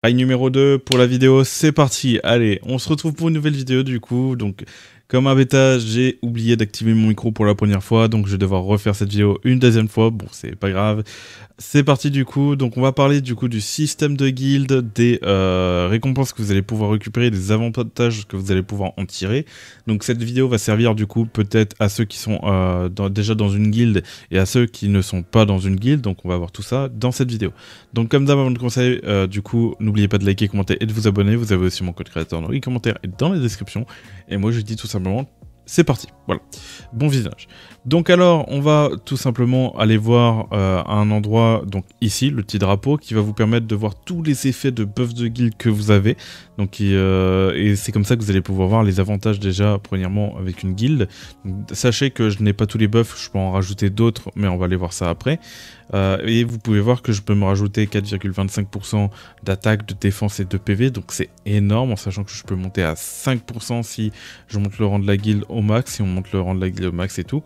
Rail numéro 2 pour la vidéo, c'est parti. Allez, on se retrouve pour une nouvelle vidéo du coup. Donc, comme un bêta, j'ai oublié d'activer mon micro pour la première fois, donc je vais devoir refaire cette vidéo une deuxième fois. Bon, c'est pas grave. C'est parti du coup. Donc, on va parler du coup du système de guild, des récompenses que vous allez pouvoir récupérer, des avantages que vous allez pouvoir en tirer. Donc, cette vidéo va servir du coup peut-être à ceux qui sont déjà dans une guilde et à ceux qui ne sont pas dans une guilde. Donc, on va voir tout ça dans cette vidéo. Donc, comme d'hab, avant de commencer, du coup, n'oubliez pas de liker, commenter et de vous abonner. Vous avez aussi mon code créateur dans les commentaires et dans la description. Et moi, je dis tout simplement, c'est parti. Voilà. Bon visionnage. Donc alors, on va tout simplement aller voir un endroit, donc ici, le petit drapeau, qui va vous permettre de voir tous les effets de buff de guild que vous avez. Donc, et c'est comme ça que vous allez pouvoir voir les avantages déjà, premièrement, avec une guilde. Donc, sachez que je n'ai pas tous les buffs, je peux en rajouter d'autres, mais on va aller voir ça après. Et vous pouvez voir que je peux me rajouter 4,25% d'attaque, de défense et de PV, donc c'est énorme, en sachant que je peux monter à 5% si je monte le rang de la guilde au max, si on monte le rang de la guilde au max et tout.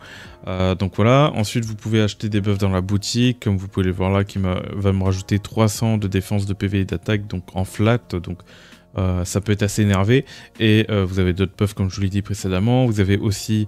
Donc voilà, ensuite vous pouvez acheter des buffs dans la boutique, comme vous pouvez les voir là, qui va me rajouter 300 de défense, de PV et d'attaque, donc en flat, donc ça peut être assez énervé. Et vous avez d'autres buffs comme je vous l'ai dit précédemment. Vous avez aussi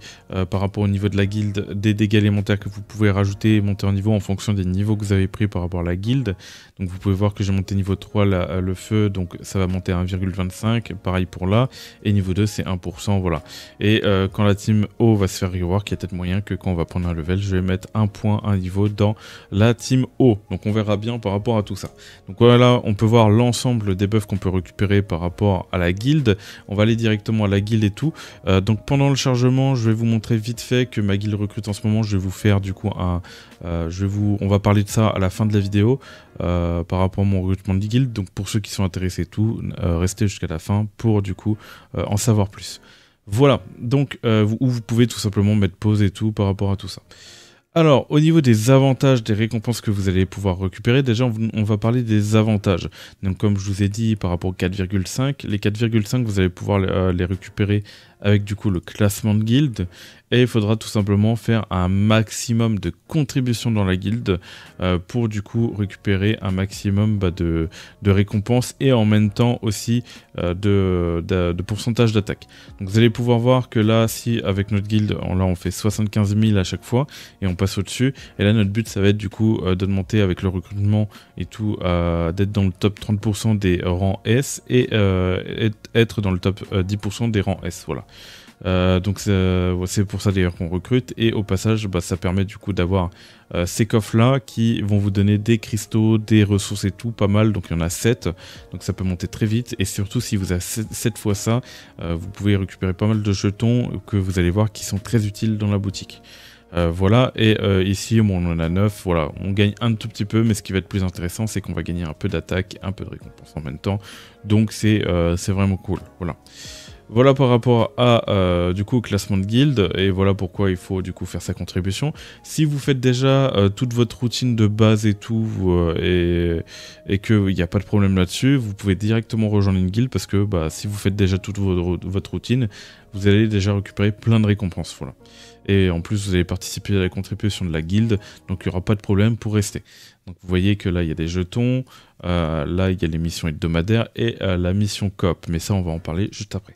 par rapport au niveau de la guilde des dégâts élémentaires que vous pouvez rajouter et monter en niveau en fonction des niveaux que vous avez pris par rapport à la guilde. Donc vous pouvez voir que j'ai monté niveau 3 le feu, donc ça va monter à 1,25, pareil pour là, et niveau 2 c'est 1%, voilà. Et quand la team O va se faire rework, il y a peut-être moyen que quand on va prendre un level, je vais mettre un point, un niveau dans la team O. Donc on verra bien par rapport à tout ça. Donc voilà, on peut voir l'ensemble des buffs qu'on peut récupérer par rapport à la guilde. On va aller directement à la guilde et tout. Donc pendant le chargement, je vais vous montrer vite fait que ma guilde recrute en ce moment. Je vais vous faire du coup un... on va parler de ça à la fin de la vidéo par rapport à mon recrutement de guilde. Donc pour ceux qui sont intéressés tout, restez jusqu'à la fin pour du coup en savoir plus. Voilà, donc vous pouvez tout simplement mettre pause et tout par rapport à tout ça. Alors, au niveau des avantages, des récompenses que vous allez pouvoir récupérer, déjà on va parler des avantages. Donc comme je vous ai dit par rapport aux 4,5, les 4,5 vous allez pouvoir les récupérer avec du coup le classement de guilde. Et il faudra tout simplement faire un maximum de contributions dans la guilde pour du coup récupérer un maximum de récompenses et en même temps aussi de pourcentage d'attaque. Donc vous allez pouvoir voir que là, si avec notre guilde, là on fait 75 000 à chaque fois et on passe au-dessus. Et là notre but ça va être du coup de monter avec le recrutement et tout, d'être dans le top 30% des rangs S et être dans le top 10% des rangs S, voilà. Donc c'est pour ça d'ailleurs qu'on recrute, et au passage ça permet du coup d'avoir ces coffres là qui vont vous donner des cristaux, des ressources et tout, pas mal, donc il y en a 7, donc ça peut monter très vite. Et surtout si vous avez 7 fois ça, vous pouvez récupérer pas mal de jetons que vous allez voir qui sont très utiles dans la boutique. Voilà, et ici bon, on en a 9, voilà, on gagne un tout petit peu, mais ce qui va être plus intéressant c'est qu'on va gagner un peu d'attaque, un peu de récompense en même temps, donc c'est vraiment cool, voilà. Voilà par rapport à du coup au classement de guild, et voilà pourquoi il faut du coup faire sa contribution. Si vous faites déjà toute votre routine de base et tout, et qu'il n'y a pas de problème là-dessus, vous pouvez directement rejoindre une guilde, parce que si vous faites déjà toute votre routine, vous allez déjà récupérer plein de récompenses, voilà. Et en plus vous allez participer à la contribution de la guilde, donc il n'y aura pas de problème pour rester. Donc vous voyez que là il y a des jetons, là il y a les missions hebdomadaires et la mission coop, mais ça on va en parler juste après.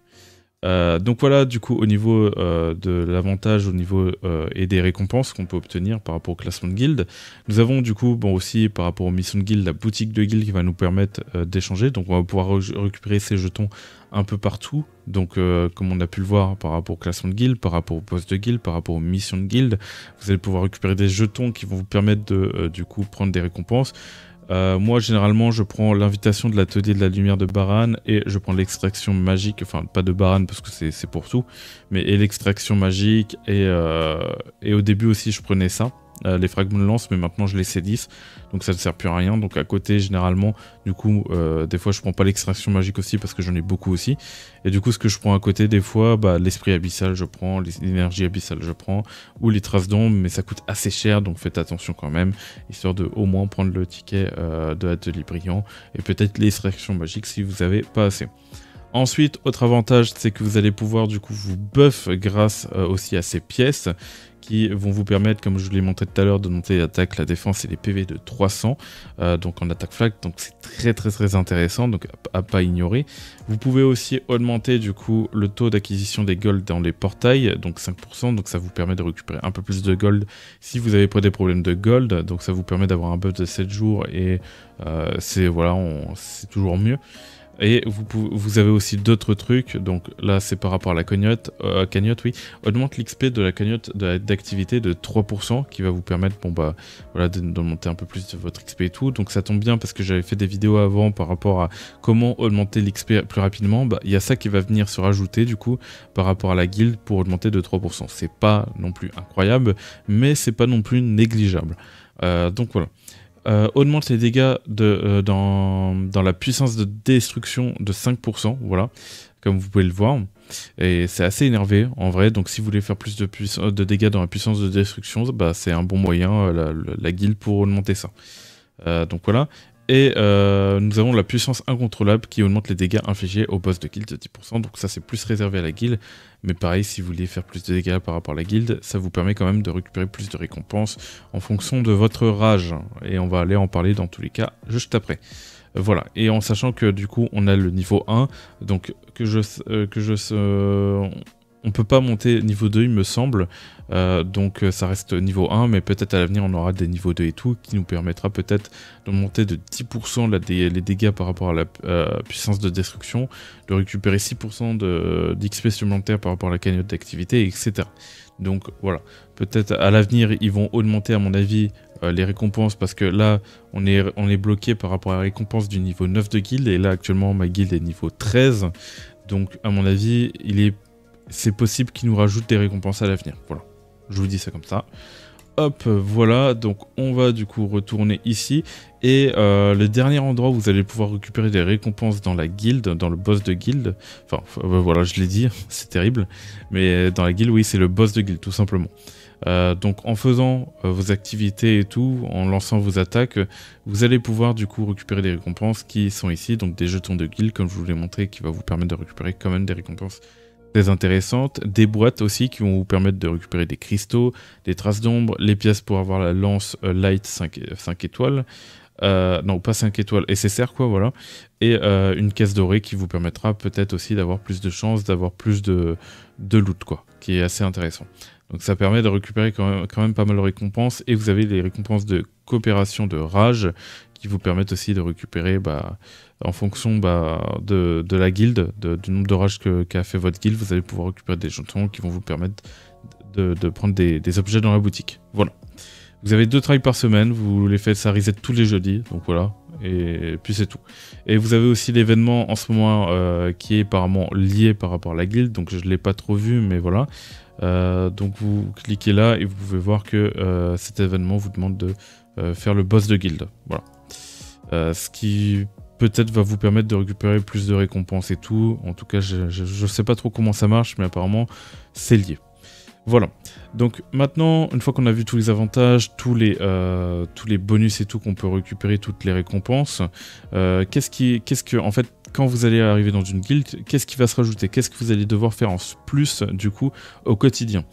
Donc voilà, du coup au niveau de l'avantage, au niveau et des récompenses qu'on peut obtenir par rapport au classement de guild, nous avons du coup aussi par rapport aux missions de guild la boutique de guild qui va nous permettre d'échanger. Donc on va pouvoir récupérer ces jetons un peu partout, donc comme on a pu le voir par rapport au classement de guild, par rapport au poste de guild, par rapport aux missions de guild, vous allez pouvoir récupérer des jetons qui vont vous permettre de du coup prendre des récompenses. Moi généralement je prends l'invitation de l'atelier de la lumière de Baran, et je prends l'extraction magique, enfin pas de Baran parce que c'est pour tout, mais l'extraction magique, et au début aussi je prenais ça, les fragments de lance, mais maintenant je les C10, donc ça ne sert plus à rien. Donc à côté généralement du coup des fois je prends pas l'extraction magique aussi parce que j'en ai beaucoup aussi, et du coup ce que je prends à côté des fois, l'esprit abyssal je prends, l'énergie abyssale je prends, ou les traces d'ombre, mais ça coûte assez cher, donc faites attention quand même, histoire de au moins prendre le ticket de l'atelier brillant, et peut-être l'extraction magique si vous avez pas assez. Ensuite, autre avantage, c'est que vous allez pouvoir du coup vous buff grâce aussi à ces pièces qui vont vous permettre, comme je vous l'ai montré tout à l'heure, de monter l'attaque, la défense et les PV de 300, donc en attaque flag, donc c'est très intéressant, donc à pas ignorer. Vous pouvez aussi augmenter du coup le taux d'acquisition des gold dans les portails, donc 5%, donc ça vous permet de récupérer un peu plus de gold si vous avez pas des problèmes de gold, donc ça vous permet d'avoir un buff de 7 jours et c'est voilà, c'est toujours mieux. Et vous avez aussi d'autres trucs, donc là c'est par rapport à la cagnotte, oui, augmente l'XP de la cagnotte d'activité de 3% qui va vous permettre, bon bah voilà, de monter un peu plus de votre XP et tout, donc ça tombe bien parce que j'avais fait des vidéos avant par rapport à comment augmenter l'XP plus rapidement, bah il y a ça qui va venir se rajouter du coup par rapport à la guilde pour augmenter de 3%, c'est pas non plus incroyable, mais c'est pas non plus négligeable, donc voilà. Augmente les dégâts dans la puissance de destruction de 5%, voilà, comme vous pouvez le voir. Et c'est assez énervé en vrai, donc si vous voulez faire plus de dégâts dans la puissance de destruction, bah, c'est un bon moyen, la guilde, pour augmenter ça. Donc voilà. Et nous avons la puissance incontrôlable qui augmente les dégâts infligés au boss de guilde de 10%, donc ça c'est plus réservé à la guilde, mais pareil, si vous voulez faire plus de dégâts par rapport à la guilde, ça vous permet quand même de récupérer plus de récompenses en fonction de votre rage, et on va aller en parler dans tous les cas juste après. Voilà, et en sachant que du coup on a le niveau 1, donc on peut pas monter niveau 2 il me semble, donc ça reste niveau 1, mais peut-être à l'avenir on aura des niveaux 2 et tout, qui nous permettra peut-être de monter de 10% les dégâts par rapport à la puissance de destruction, de récupérer 6% d'XP supplémentaire par rapport à la cagnotte d'activité, etc. Donc voilà, peut-être à l'avenir ils vont augmenter à mon avis les récompenses, parce que là on est bloqué par rapport à la récompense du niveau 9 de guilde, et là actuellement ma guilde est niveau 13, donc à mon avis c'est possible qu'ils nous rajoutent des récompenses à l'avenir. Voilà, je vous dis ça comme ça. Hop, voilà, donc on va du coup retourner ici. Et le dernier endroit où vous allez pouvoir récupérer des récompenses dans la guilde, dans le boss de guilde. Enfin, voilà, je l'ai dit, c'est terrible. Mais dans la guilde, oui, c'est le boss de guilde, tout simplement. Donc en faisant vos activités et tout, en lançant vos attaques, vous allez pouvoir du coup récupérer des récompenses qui sont ici. Donc des jetons de guilde, comme je vous l'ai montré, qui va vous permettre de récupérer quand même des récompenses très intéressantes, des boîtes aussi qui vont vous permettre de récupérer des cristaux, des traces d'ombre, les pièces pour avoir la lance light 5 étoiles, non pas 5 étoiles, SSR quoi, voilà, et une caisse dorée qui vous permettra peut-être aussi d'avoir plus de chances, d'avoir plus de loot quoi, qui est assez intéressant. Donc ça permet de récupérer quand même pas mal de récompenses, et vous avez les récompenses de coopération de rage qui vous permettent aussi de récupérer en fonction de la guilde, du nombre de rages qu'a fait votre guilde, vous allez pouvoir récupérer des jetons qui vont vous permettre de prendre des objets dans la boutique. Voilà. Vous avez 2 tries par semaine, vous les faites, ça reset tous les jeudis, donc voilà, et puis c'est tout. Et vous avez aussi l'événement en ce moment qui est apparemment lié par rapport à la guilde, donc je ne l'ai pas trop vu, mais voilà. Donc vous cliquez là et vous pouvez voir que cet événement vous demande de faire le boss de guilde. Voilà. Ce qui peut-être va vous permettre de récupérer plus de récompenses et tout. En tout cas, je sais pas trop comment ça marche, mais apparemment c'est lié. Voilà. Donc maintenant, une fois qu'on a vu tous les avantages, tous les bonus et tout qu'on peut récupérer, toutes les récompenses, qu'est-ce que en fait, quand vous allez arriver dans une guilde, qu'est-ce qui va se rajouter? Qu'est-ce que vous allez devoir faire en plus du coup au quotidien?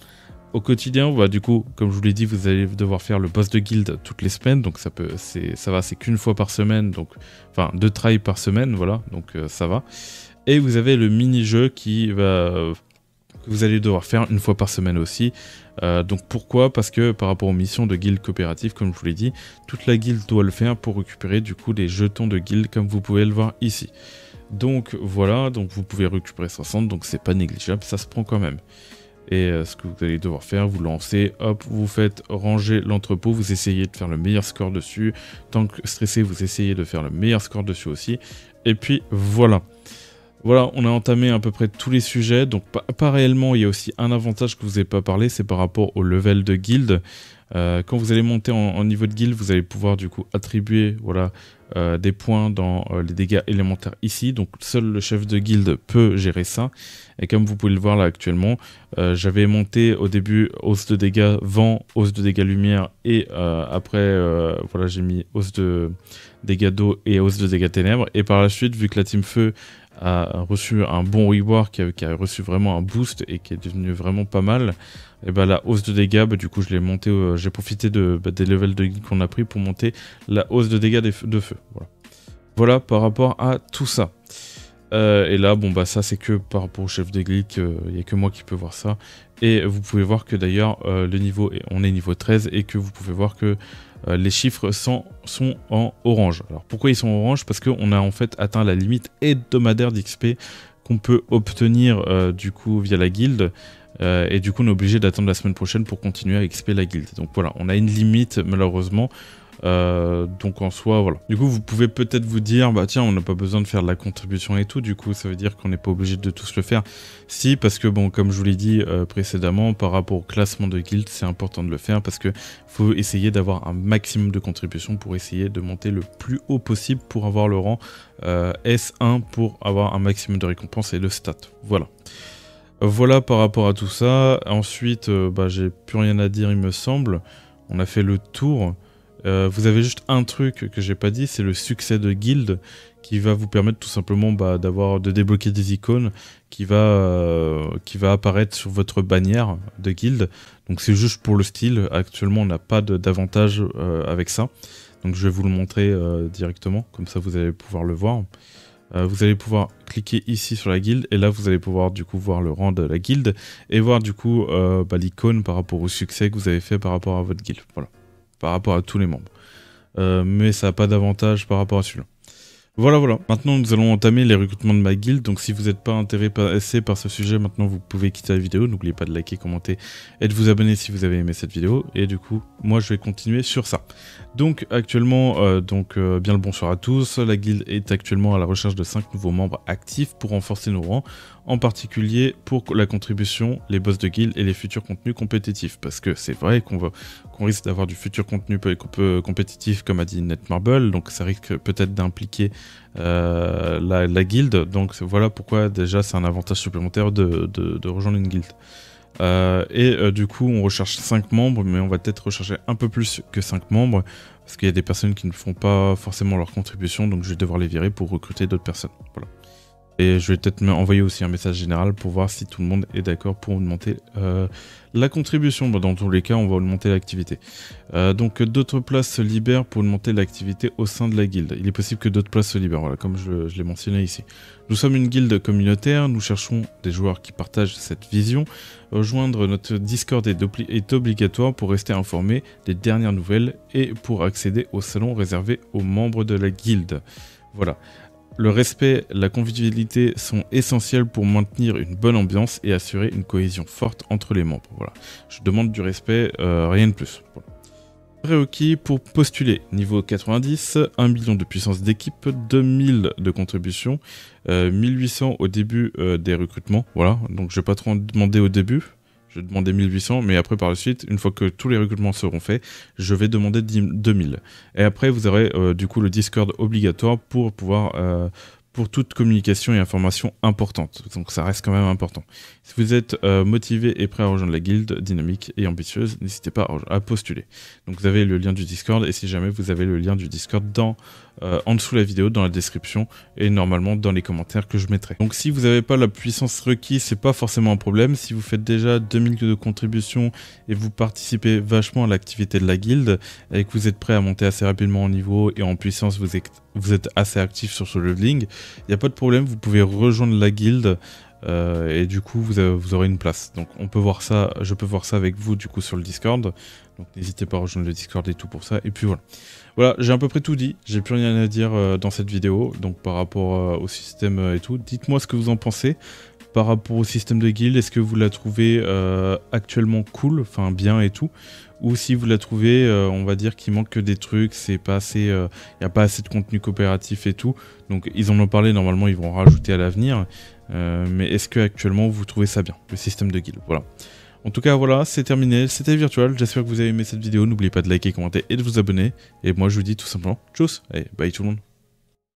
Au quotidien, du coup, comme je vous l'ai dit, vous allez devoir faire le boss de guilde toutes les semaines, donc c'est qu'une fois par semaine, donc enfin 2 tries par semaine, voilà, donc ça va. Et vous avez le mini-jeu que vous allez devoir faire une fois par semaine aussi. Donc pourquoi? Parce que par rapport aux missions de guilde coopérative, comme je vous l'ai dit, toute la guilde doit le faire pour récupérer du coup des jetons de guilde, comme vous pouvez le voir ici. Donc voilà, donc vous pouvez récupérer 60, donc c'est pas négligeable, ça se prend quand même. Et ce que vous allez devoir faire, vous lancez, hop, vous faites ranger l'entrepôt, vous essayez de faire le meilleur score dessus. Tant que stressé, vous essayez de faire le meilleur score dessus aussi. Et puis voilà. Voilà, on a entamé à peu près tous les sujets, donc pas réellement. Il y a aussi un avantage que je vous ai pas parlé, c'est par rapport au level de guilde. Quand vous allez monter en niveau de guilde, vous allez pouvoir du coup attribuer, voilà, des points dans les dégâts élémentaires ici. Donc seul le chef de guilde peut gérer ça. Et comme vous pouvez le voir là actuellement, j'avais monté au début hausse de dégâts vent, hausse de dégâts lumière et après voilà, j'ai mis hausse de dégâts d'eau et hausse de dégâts ténèbres. Et par la suite, vu que la team feu a reçu un bon reward, qui a reçu vraiment un boost et qui est devenu vraiment pas mal, et bah la hausse de dégâts, bah, du coup je l'ai monté, j'ai profité des levels de guild qu'on a pris pour monter la hausse de dégâts de feu. Voilà par rapport à tout ça. Et là, bon bah ça c'est que par rapport au chef de guild, il n'y a que moi qui peux voir ça. Et vous pouvez voir que d'ailleurs le niveau, on est niveau 13 et que vous pouvez voir que les chiffres sont en orange. Alors pourquoi ils sont en orange? Parce qu'on a en fait atteint la limite hebdomadaire d'XP qu'on peut obtenir du coup via la guilde. Et du coup on est obligé d'attendre la semaine prochaine pour continuer à XP la guilde. Donc voilà, on a une limite malheureusement. Donc en soi voilà. Du coup vous pouvez peut-être vous dire bah tiens on n'a pas besoin de faire de la contribution et tout, du coup ça veut dire qu'on n'est pas obligé de tous le faire. Si, parce que bon comme je vous l'ai dit précédemment, par rapport au classement de guild c'est important de le faire parce que faut essayer d'avoir un maximum de contributions pour essayer de monter le plus haut possible pour avoir le rang S1 pour avoir un maximum de récompenses et de stats. Voilà par rapport à tout ça. Ensuite bah j'ai plus rien à dire il me semble, on a fait le tour. Vous avez juste un truc que j'ai pas dit, c'est le succès de guild qui va vous permettre tout simplement bah, de débloquer des icônes qui va apparaître sur votre bannière de guild. Donc c'est juste pour le style, actuellement on n'a pas d'avantage avec ça. Donc je vais vous le montrer directement, comme ça vous allez pouvoir le voir. Vous allez pouvoir cliquer ici sur la guilde et là vous allez pouvoir du coup voir le rang de la guilde et voir du coup bah, l'icône par rapport au succès que vous avez fait par rapport à votre guilde. Voilà. Par rapport à tous les membres. Mais ça n'a pas d'avantage par rapport à celui-là. Voilà. Maintenant, nous allons entamer les recrutements de ma guilde. Donc, si vous n'êtes pas intéressé par ce sujet, maintenant, vous pouvez quitter la vidéo. N'oubliez pas de liker, commenter et de vous abonner si vous avez aimé cette vidéo. Et du coup, moi, je vais continuer sur ça. Donc, actuellement, bien le bonsoir à tous. La guilde est actuellement à la recherche de 5 nouveaux membres actifs pour renforcer nos rangs. En particulier pour la contribution, les boss de guild et les futurs contenus compétitifs. Parce que c'est vrai qu'on risque d'avoir du futur contenu compétitif comme a dit Netmarble, donc ça risque peut-être d'impliquer la guilde. Donc voilà pourquoi déjà c'est un avantage supplémentaire de rejoindre une guilde. Du coup on recherche 5 membres, mais on va peut-être rechercher un peu plus que 5 membres. Parce qu'il y a des personnes qui ne font pas forcément leur contribution, donc je vais devoir les virer pour recruter d'autres personnes. Voilà. Et je vais peut-être envoyer aussi un message général pour voir si tout le monde est d'accord pour augmenter la contribution. Bon, dans tous les cas, on va augmenter l'activité. Donc d'autres places se libèrent pour augmenter l'activité au sein de la guilde. Il est possible que d'autres places se libèrent, voilà, comme je l'ai mentionné ici. Nous sommes une guilde communautaire, nous cherchons des joueurs qui partagent cette vision. Rejoindre notre Discord est obligatoire pour rester informé des dernières nouvelles et pour accéder au salon réservé aux membres de la guilde. Voilà. Le respect, la convivialité sont essentiels pour maintenir une bonne ambiance et assurer une cohésion forte entre les membres. Voilà. Je demande du respect, rien de plus. Voilà. Prérequis pour postuler. Niveau 90, 1 million de puissance d'équipe, 2000 de contribution, 1800 au début des recrutements. Voilà, donc je vais pas trop en demander au début. Je vais demander 1800, mais après par la suite, une fois que tous les recrutements seront faits, je vais demander 2000. Et après, vous aurez du coup le Discord obligatoire pour pouvoir pour toute communication et information importante. Donc ça reste quand même important. Si vous êtes motivé et prêt à rejoindre la guilde dynamique et ambitieuse, n'hésitez pas à postuler. Donc vous avez le lien du Discord, et si jamais vous avez le lien du Discord en dessous de la vidéo, dans la description, et normalement dans les commentaires que je mettrai. Donc si vous n'avez pas la puissance requise, c'est pas forcément un problème. Si vous faites déjà 2000 de contribution et vous participez vachement à l'activité de la guilde, et que vous êtes prêt à monter assez rapidement en niveau et en puissance, vous êtes assez actif sur ce leveling, il n'y a pas de problème, vous pouvez rejoindre la guilde. Et du coup vous aurez une place. Donc on peut voir ça, je peux voir ça avec vous du coup sur le Discord. Donc n'hésitez pas à rejoindre le Discord et tout pour ça. Et puis voilà. Voilà, j'ai à peu près tout dit. J'ai plus rien à dire dans cette vidéo. Donc par rapport au système et tout. Dites-moi ce que vous en pensez. Par rapport au système de guild, est-ce que vous la trouvez actuellement cool, enfin bien et tout, ou si vous la trouvez, on va dire qu'il manque que des trucs, c'est pas assez, y a pas assez de contenu coopératif et tout. Donc ils en ont parlé, normalement ils vont rajouter à l'avenir. Mais est-ce que actuellement vous trouvez ça bien, le système de guild? Voilà. En tout cas, voilà, c'est terminé, c'était Virtual. J'espère que vous avez aimé cette vidéo. N'oubliez pas de liker, commenter et de vous abonner. Et moi, je vous dis tout simplement, tchuss, allez, bye tout le monde.